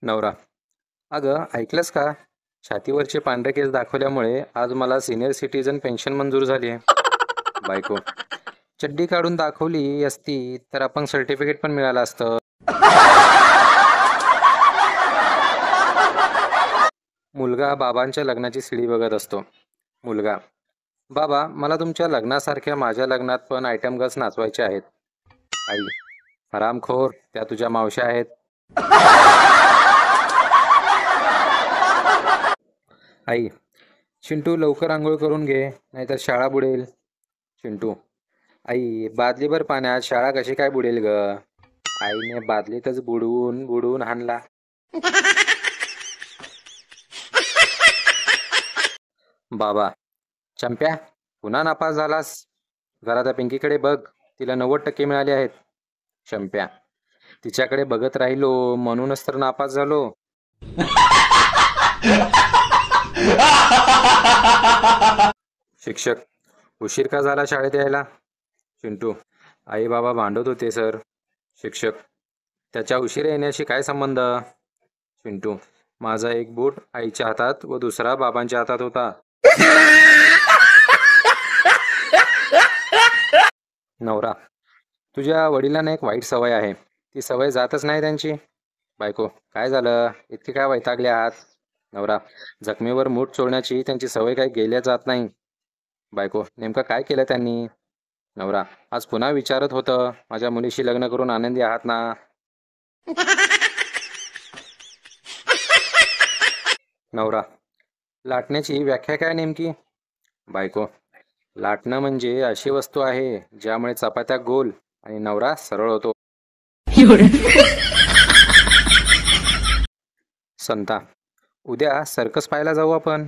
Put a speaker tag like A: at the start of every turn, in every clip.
A: नवरा: अगं ऐकलंस का? छातीवरचे पांढरे केस दाखवल्यामुळे आज मला सिनियर सिटीजन पेन्शन मंजूर झाली आहे. बायको: चड्डी काढून दाखवली असती तर आपण सर्टिफिकेट पण मिळालं असतं. मुलगा बाबांच्या लग्नाची शिडी बघत असतो. मुलगा: बाबा, मला तुमच्या लग्नासारख्या माझ्या लग्नात पण आयटम गर्ल्स नाचवायचे आहेत. आई: हरामखोर, त्या तुझ्या मावश्या आहेत. आई: चिंटू, लवकर आंघोळ करून घे, नाहीतर शाळा बुडेल. चिंटू: आई, बादलीभर पाण्यात शाळा कशी काय बुडेल ग? आईने बादलीतच बुडवून बुडवून हाणला. बाबा: चंप्या, पुन्हा नापास झालास. जरा त्या पिंकीकडे बघ, तिला 90% मिळाले आहेत. चंप्या: तिच्याकडे बघत राहिलो म्हणूनच तर नापास झालो. शिक्षक: उशीर का झाला शाळेत यायला? चिंटू: आई बाबा भांडत होते सर. शिक्षक: त्याच्या उशीर येण्याशी काय संबंध? चिंटू: माझा एक बूट आईच्या हातात व दुसरा बाबांच्या हातात होता. नवरा: तुझ्या वडिलांना एक वाईट सवय आहे, ती सवय जातच नाही त्यांची. बायको: काय झालं, इतके काय वैतागले आहात? नवरा: जखमीवर मूठ चोळण्याची त्यांची सवय काही गेल्या जात नाही. बायको: नेमकं काय केलं त्यांनी? नवरा: आज पुन्हा विचारत होतं, माझ्या मुलीशी लग्न करून आनंदी आहात ना? नवरा: लाटण्याची व्याख्या काय नेमकी? बायको: लाटणं म्हणजे अशी वस्तू आहे ज्यामुळे चपात्या गोल आणि नवरा सरळ होतो. संता: उद्या सर्कस पाहायला जाऊ आपण.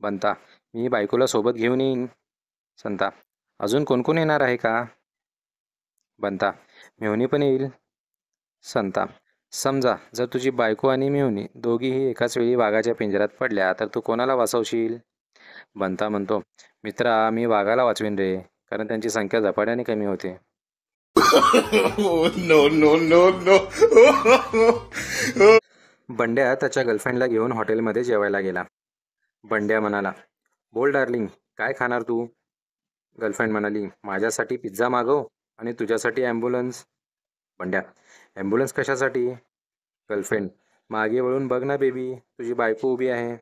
A: बंता: मी बायकोला सोबत घेऊन येईन. संता: अजून कोण कोण येणार आहे का? बंता: मेहुणी पण येईल. संता: समजा जर तुझी बायको आणि मेहुणी दोघीही एकाच वेळी वाघाच्या पिंजऱ्यात पडल्या तर तू कोणाला वाचवशील? बंता म्हणतो, मित्रा, मी वाघाला वाचवीन रे, कारण त्यांची संख्या झपाट्याने कमी होते.
B: No no no no.
A: Bandya त्याच्या गर्लफ्रेंडला घेऊन हॉटेलमध्ये जेवायला गेला. बंड्या म्हणाला, बोल डार्लिंग, काय खाणार तू? गर्लफ्रेंड म्हणाली, माझ्यासाठी पिझ्झा मागव आणि तुझ्यासाठी ॲम्ब्युलन्स. बंड्या: ॲम्ब्युलन्स कशासाठी? गर्लफ्रेंड: मागे वळून बघ ना बेबी, तुझी बायको उभी आहे.